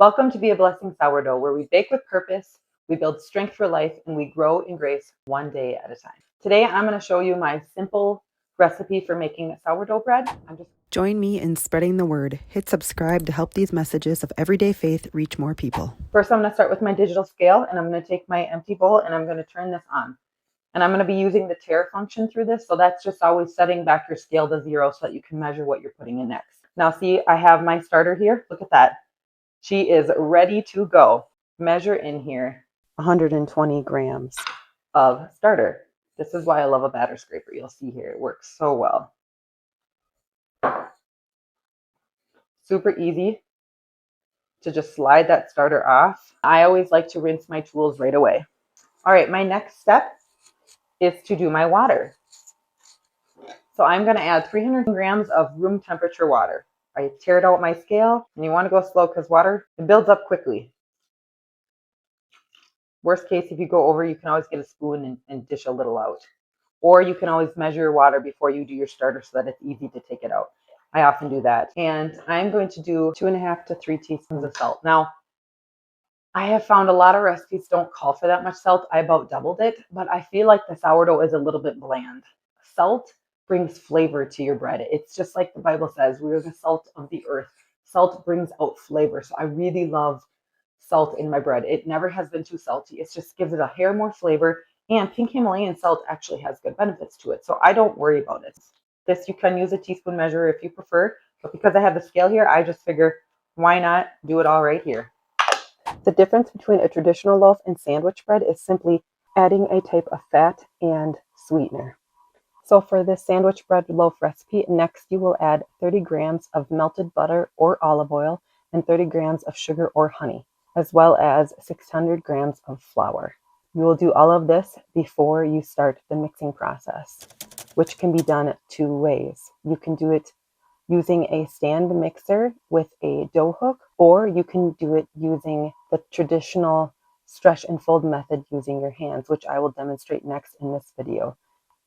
Welcome to Be a Blessing Sourdough, where we bake with purpose, we build strength for life, and we grow in grace one day at a time. Today, I'm going to show you my simple recipe for making sourdough bread. Join me in spreading the word. Hit subscribe to help these messages of everyday faith reach more people. First, I'm going to start with my digital scale, and I'm going to take my empty bowl and I'm going to turn this on. And I'm going to be using the tare function through this, so that's just always setting back your scale to 0 so that you can measure what you're putting in next. Now, see, I have my starter here. Look at that. She is ready to go. Measure in here 120 grams of starter. This is why I love a batter scraper. You'll see here, it works so well. Super easy to just slide that starter off. I always like to rinse my tools right away. All right, my next step is to do my water. So I'm going to add 300 grams of room temperature water. I tared out my scale, and you want to go slow because water, it builds up quickly. Worst case, if you go over, you can always get a spoon and dish a little out. Or you can always measure your water before you do your starter so that it's easy to take it out. I often do that. And I'm going to do 2.5 to 3 teaspoons of salt. Now, I have found a lot of recipes don't call for that much salt. I about doubled it, but I feel like the sourdough is a little bit bland. Salt brings flavor to your bread. It's just like the Bible says, we are the salt of the earth. Salt brings out flavor. So I really love salt in my bread. It never has been too salty. It just gives it a hair more flavor. And pink Himalayan salt actually has good benefits to it. So I don't worry about it. This, you can use a teaspoon measure if you prefer. But because I have the scale here, I just figure, why not do it all right here? The difference between a traditional loaf and sandwich bread is simply adding a type of fat and sweetener. So for this sandwich bread loaf recipe, next you will add 30 grams of melted butter or olive oil and 30 grams of sugar or honey, as well as 600 grams of flour. You will do all of this before you start the mixing process, which can be done 2 ways. You can do it using a stand mixer with a dough hook, or you can do it using the traditional stretch and fold method using your hands, which I will demonstrate next in this video.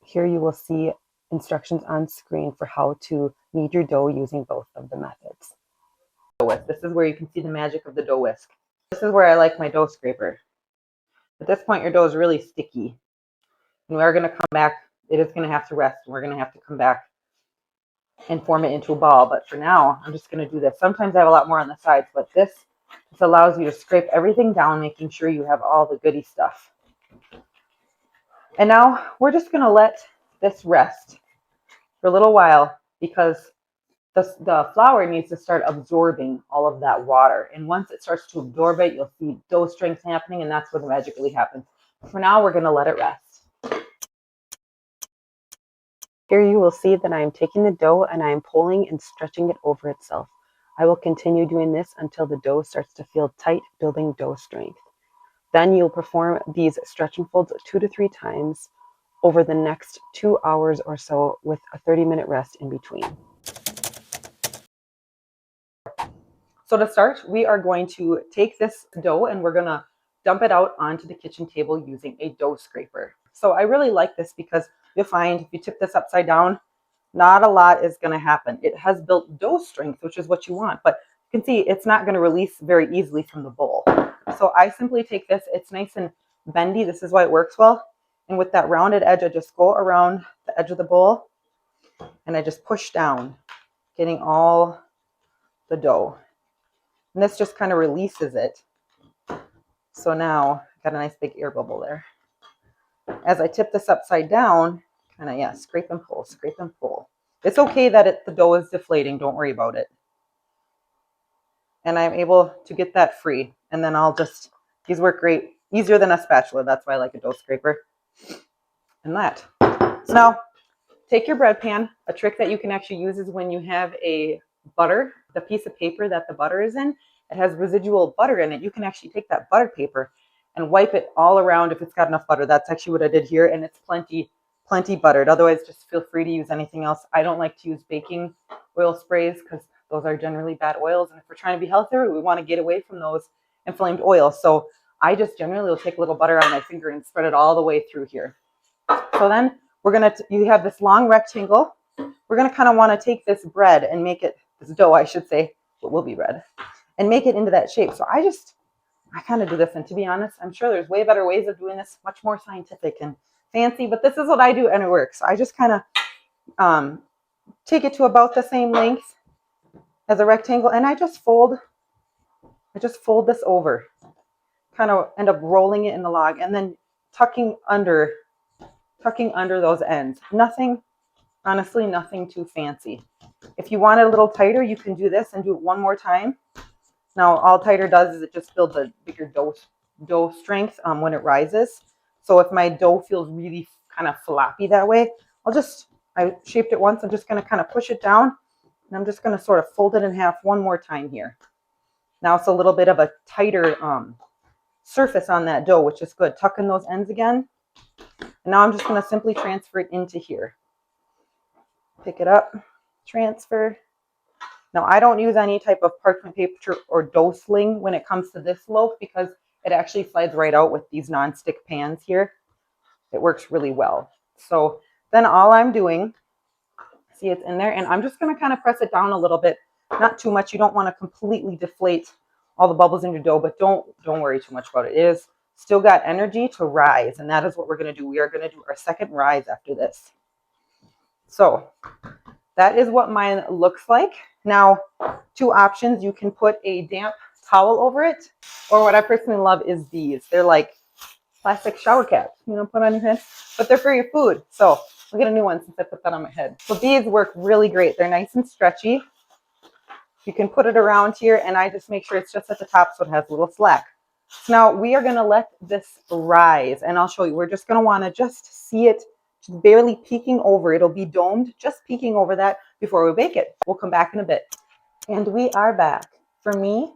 Here you will see instructions on screen for how to knead your dough using both of the methods. This is where you can see the magic of the dough whisk. This is where I like my dough scraper. At this point, your dough is really sticky. And we're going to come back. It is going to have to rest. We're going to have to come back and form it into a ball. But for now, I'm just going to do this. Sometimes I have a lot more on the sides, but this allows you to scrape everything down, making sure you have all the goody stuff. And now we're just going to let this rest for a little while because the flour needs to start absorbing all of that water. And once it starts to absorb it, you'll see dough strength happening, and that's where the magic really happens. For now, we're going to let it rest. Here you will see that I am taking the dough and I am pulling and stretching it over itself. I will continue doing this until the dough starts to feel tight, building dough strength. Then you'll perform these stretch and folds 2 to 3 times over the next 2 hours or so with a 30-minute rest in between. So to start, we are going to take this dough and we're going to dump it out onto the kitchen table using a dough scraper. So I really like this because you'll find if you tip this upside down, not a lot is going to happen. It has built dough strength, which is what you want, but you can see it's not going to release very easily from the bowl. So I simply take this, it's nice and bendy. This is why it works well. And with that rounded edge, I just go around the edge of the bowl and I just push down, getting all the dough. And this just kind of releases it. So now I got a nice big air bubble there. As I tip this upside down, kind of, scrape and pull, scrape and pull. It's okay that the dough is deflating. Don't worry about it. And I'm able to get that free. And then these work great, easier than a spatula. That's why I like a dough scraper. And that. So now, take your bread pan. A trick that you can actually use is when you have the piece of paper that the butter is in, it has residual butter in it. You can actually take that butter paper and wipe it all around if it's got enough butter. That's actually what I did here, and it's plenty buttered. Otherwise, just feel free to use anything else. I don't like to use baking oil sprays because those are generally bad oils, and if we're trying to be healthier, we want to get away from those inflamed oils. So I just generally will take a little butter on my finger and spread it all the way through here. So then you have this long rectangle. We're going to kind of want to take this bread and make it, this dough, I should say, what will be bread, and make it into that shape. So I kind of do this. And to be honest, I'm sure there's way better ways of doing this, much more scientific and fancy, but this is what I do and it works. So I just kind of take it to about the same length as a rectangle, and I just fold this over, kind of end up rolling it in the log and then tucking under those ends. Nothing, honestly, nothing too fancy. If you want it a little tighter, you can do this and do it one more time. Now, all tighter does is it just builds a bigger dough strength when it rises. So if my dough feels really kind of floppy that way, I shaped it once. I'm just going to kind of push it down, and I'm just going to sort of fold it in half one more time here. Now it's a little bit of a tighter surface on that dough, which is good. Tuck in those ends again. And now I'm just going to simply transfer it into here. Pick it up, transfer. Now I don't use any type of parchment paper or dough sling when it comes to this loaf because it actually slides right out with these non-stick pans here. It works really well. So then all I'm doing, see it's in there, and I'm just going to kind of press it down a little bit. Not too much. You don't want to completely deflate all the bubbles in your dough, but don't worry too much about it. It is still got energy to rise, and that is what we're going to do. We are going to do our second rise after this. So that is what mine looks like. Now, two options. You can put a damp towel over it, or what I personally love is these. They're like plastic shower caps, put on your head, but they're for your food. So I'll get a new one since I put that on my head. So these work really great. They're nice and stretchy. You can put it around here, and I just make sure it's just at the top so it has a little slack. So now we are going to let this rise, and I'll show you. We're just going to want to just see it just barely peeking over. It'll be domed, just peeking over that before we bake it. We'll come back in a bit. And we are back. For me,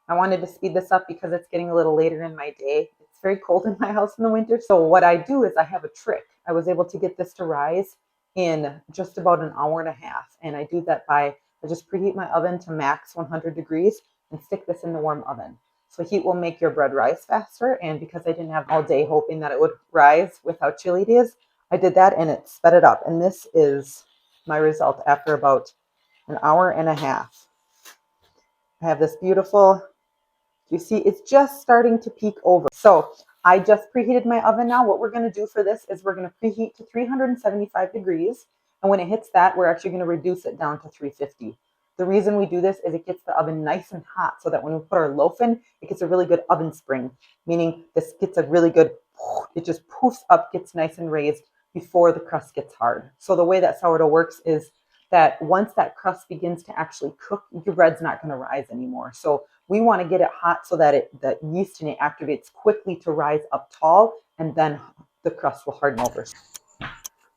I wanted to speed this up because it's getting a little later in my day. It's very cold in my house in the winter. So what I do is I have a trick. I was able to get this to rise in just about an hour and a half. And I do that by, I just preheat my oven to max 100 degrees and stick this in the warm oven. So heat will make your bread rise faster. And because I didn't have all day hoping that it would rise with how chilly it is, I did that and it sped it up. And this is my result after about an hour and a half. I have this beautiful, you see, it's just starting to peak over. So I just preheated my oven now. What we're going to do for this is we're going to preheat to 375 degrees. And when it hits that, we're actually going to reduce it down to 350. The reason we do this is it gets the oven nice and hot so that when we put our loaf in, it gets a really good oven spring, meaning this gets a really good, it just poofs up, gets nice and raised before the crust gets hard. So the way that sourdough works is that once that crust begins to actually cook, your bread's not going to rise anymore. So we want to get it hot so that the yeast in it activates quickly to rise up tall, and then the crust will harden over.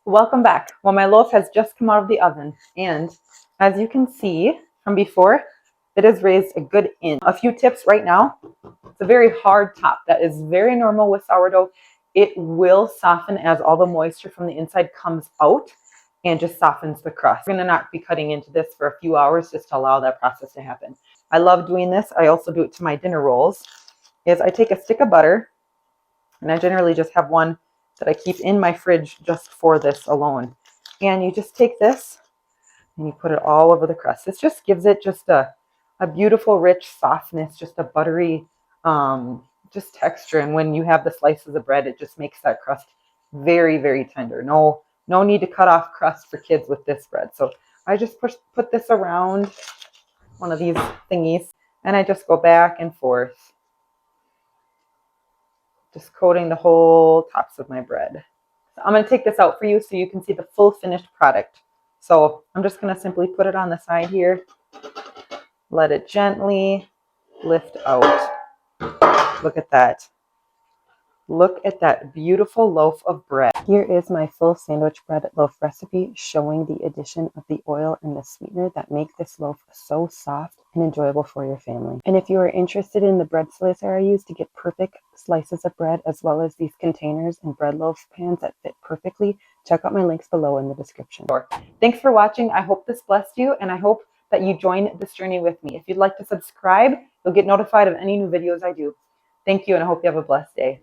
Welcome back. Well, my loaf has just come out of the oven, and as you can see from before, it has raised a good inch. A few tips right now. It's a very hard top. That is very normal with sourdough. It will soften as all the moisture from the inside comes out and just softens the crust. I'm going to not be cutting into this for a few hours just to allow that process to happen. I love doing this. I also do it to my dinner rolls. Is I take a stick of butter, and I generally just have one that I keep in my fridge just for this alone. And you just take this and you put it all over the crust. This just gives it just a beautiful, rich softness, just a buttery just texture. And when you have the slices of bread, it just makes that crust very, very tender. No need to cut off crust for kids with this bread. So I just put this around one of these thingies, and I just go back and forth, just coating the whole tops of my bread. So I'm going to take this out for you so you can see the full finished product. So I'm just going to simply put it on the side here, let it gently lift out. Look at that. Look at that beautiful loaf of bread. Here is my full sandwich bread loaf recipe showing the addition of the oil and the sweetener that make this loaf so soft and enjoyable for your family. And if you are interested in the bread slicer I use to get perfect slices of bread, as well as these containers and bread loaf pans that fit perfectly, check out my links below in the description. Thanks for watching. I hope this blessed you, and I hope that you join this journey with me. If you'd like to subscribe, you'll get notified of any new videos I do. Thank you, and I hope you have a blessed day.